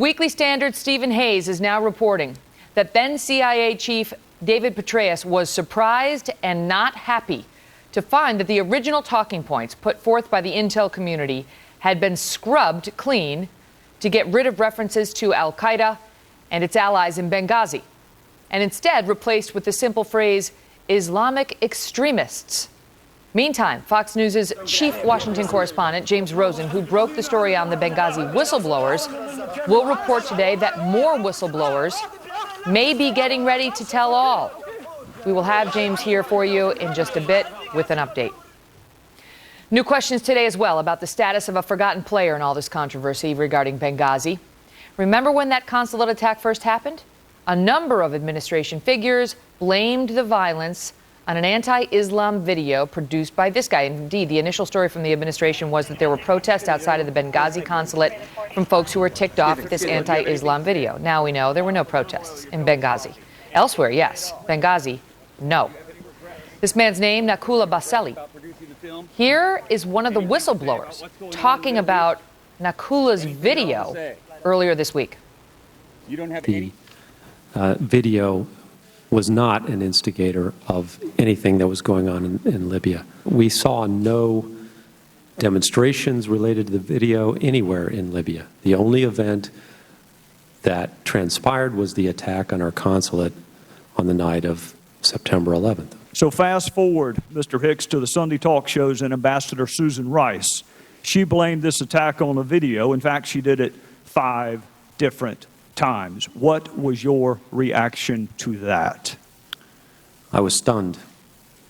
Weekly Standard's Stephen Hayes is now reporting that then CIA Chief David Petraeus was surprised and not happy to find that the original talking points put forth by the intel community had been scrubbed clean to get rid of references to al-Qaeda and its allies in Benghazi, and instead replaced with the simple phrase, Islamic extremists. Meantime, Fox News' chief Washington correspondent, James Rosen, who broke the story on the Benghazi whistleblowers, will report today that more whistleblowers may be getting ready to tell all. We will have James here for you in just a bit with an update. New questions today as well about the status of a forgotten player in all this controversy regarding Benghazi. Remember when that consulate attack first happened? A number of administration figures blamed the violence on an anti-Islam video produced by this guy. Indeed, the initial story from the administration was that there were protests outside of the Benghazi consulate from folks who were ticked off at this anti-Islam video. Now we know there were no protests in Benghazi. Elsewhere, yes. Benghazi, no. This man's name, Nakula Baseli. Here is one of the whistleblowers talking about Nakula's video earlier this week. The video was not an instigator of anything that was going on in Libya. We saw no demonstrations related to the video anywhere in Libya. The only event that transpired was the attack on our consulate on the night of September 11th. So fast forward, Mr. Hicks, to the Sunday talk shows and Ambassador Susan Rice. She blamed this attack on a video. In fact, she did it 5 different times. What was your reaction to that? I was stunned.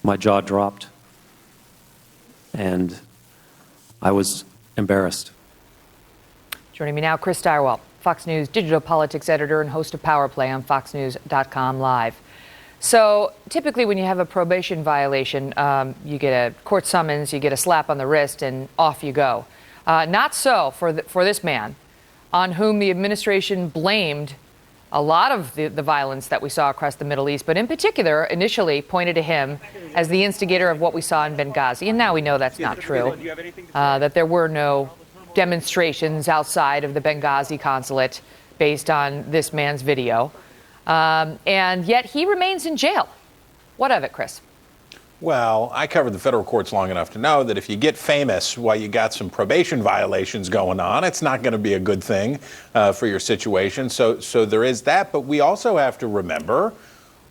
My jaw dropped, and I was embarrassed. Joining me now, Chris Stirewalt, Fox News digital politics editor and host of Power Play on foxnews.com live. So typically when you have a probation violation, you get a court summons, you get a slap on the wrist, and off you go. Not so for this man, on whom the administration blamed a lot of the violence that we saw across the Middle East, but in particular, initially pointed to him as the instigator of what we saw in Benghazi. And now we know that's not true, that there were no demonstrations outside of the Benghazi consulate based on this man's video. And yet he remains in jail. What of it, Chris? Well, I covered the federal courts long enough to know that if you get famous while you got some probation violations going on, it's not going to be a good thing for your situation. So there is that. But we also have to remember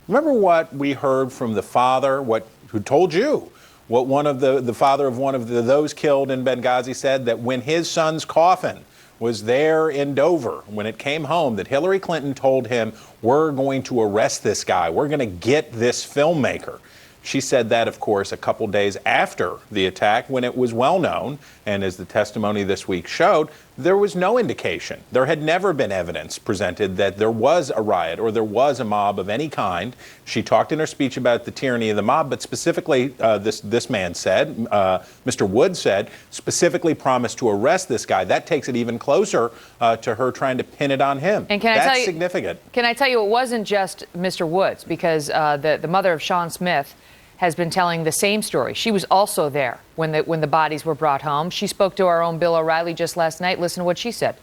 what we heard from the father, who told you what one of the father of one of those killed in Benghazi said, that when his son's coffin was there in Dover, when it came home, that Hillary Clinton told him, we're going to arrest this guy. We're going to get this filmmaker. She said that, of course, a couple days after the attack, when it was well known, and as the testimony this week showed, there was no indication. There had never been evidence presented that there was a riot or there was a mob of any kind. She talked in her speech about the tyranny of the mob, but specifically, this man said, Mr. Wood said, specifically promised to arrest this guy. That takes it even closer to her trying to pin it on him. And that's significant. Can I tell you, it wasn't just Mr. Woods, because the mother of Sean Smith has been telling the same story. She was also there when the bodies were brought home. She spoke to our own Bill O'Reilly just last night. Listen to what she said.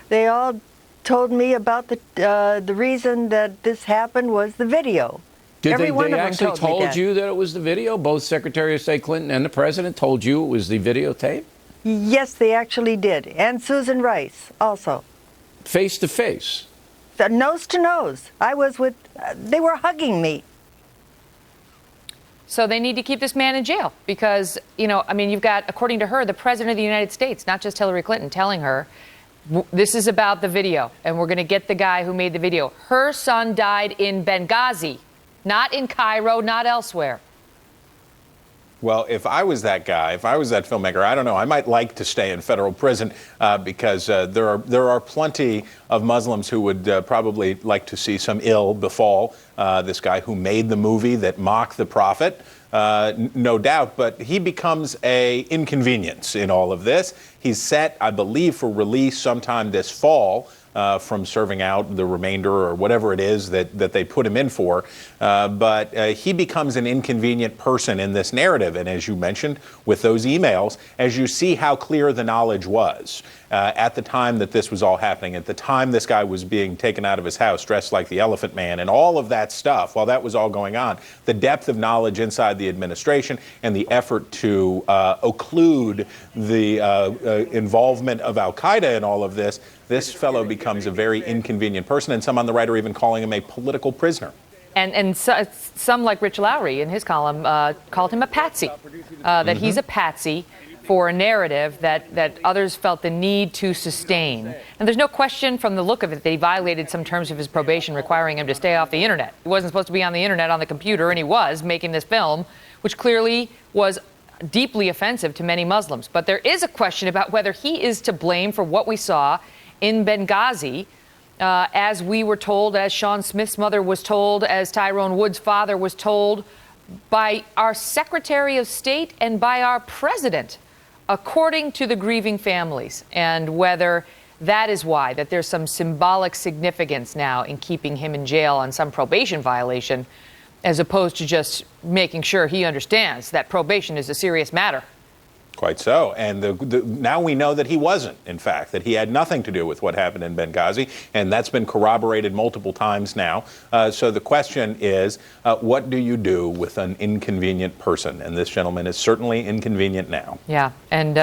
They all told me about the reason that this happened was the video. They actually told you that it was the video? Both Secretary of State Clinton and the President told you it was the videotape? Yes, they actually did. And Susan Rice also. Face to face? Nose to nose. They were hugging me. So they need to keep this man in jail because, you've got, according to her, the President of the United States, not just Hillary Clinton, telling her, this is about the video, and we're going to get the guy who made the video. Her son died in Benghazi, not in Cairo, not elsewhere. Well, if I was that guy, if I was that filmmaker, I don't know, I might like to stay in federal prison because there are plenty of Muslims who would probably like to see some ill befall this guy who made the movie that mocked the prophet, no doubt, but he becomes an inconvenience in all of this. He's set, I believe, for release sometime this fall. From serving out the remainder or whatever it is that they put him in for. But he becomes an inconvenient person in this narrative. And as you mentioned, with those emails, as you see how clear the knowledge was at the time that this was all happening, at the time this guy was being taken out of his house dressed like the Elephant Man and all of that stuff, while that was all going on, the depth of knowledge inside the administration and the effort to occlude the involvement of al-Qaeda in all of this, this fellow becomes a very inconvenient person, and some on the right are even calling him a political prisoner. And some, like Rich Lowry in his column, called him a patsy, that he's a patsy for a narrative that others felt the need to sustain. And there's no question from the look of it that he violated some terms of his probation requiring him to stay off the internet. He wasn't supposed to be on the internet on the computer, and he was making this film, which clearly was deeply offensive to many Muslims. But there is a question about whether he is to blame for what we saw in Benghazi, as we were told, as Sean Smith's mother was told, as Tyrone Wood's father was told, by our Secretary of State and by our President, according to the grieving families, and whether that is why, that there's some symbolic significance now in keeping him in jail on some probation violation, as opposed to just making sure he understands that probation is a serious matter. Quite so. And now we know that he wasn't, in fact, that he had nothing to do with what happened in Benghazi, and that's been corroborated multiple times now. So the question is, what do you do with an inconvenient person? And this gentleman is certainly inconvenient now. Yeah. And,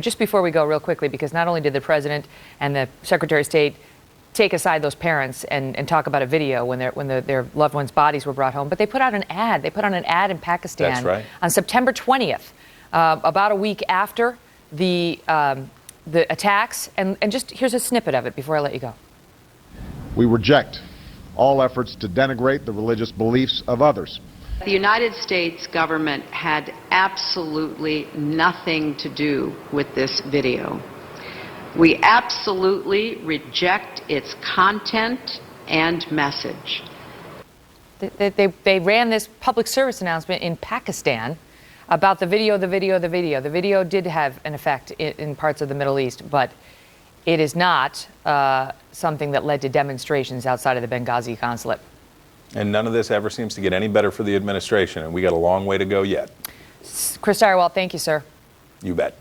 just before we go real quickly, because not only did the President and the Secretary of State take aside those parents and talk about a video when their loved ones' bodies were brought home, but they put out an ad. They put on an ad in Pakistan. That's right. On September 20th. About a week after the attacks. And just here's a snippet of it before I let you go. We reject all efforts to denigrate the religious beliefs of others. The United States government had absolutely nothing to do with this video. We absolutely reject its content and message. They ran this public service announcement in Pakistan about the video. The video did have an effect in parts of the Middle East, but it is not something that led to demonstrations outside of the Benghazi consulate. And none of this ever seems to get any better for the administration, and we got a long way to go yet. Chris Direwalt, thank you, sir. You bet.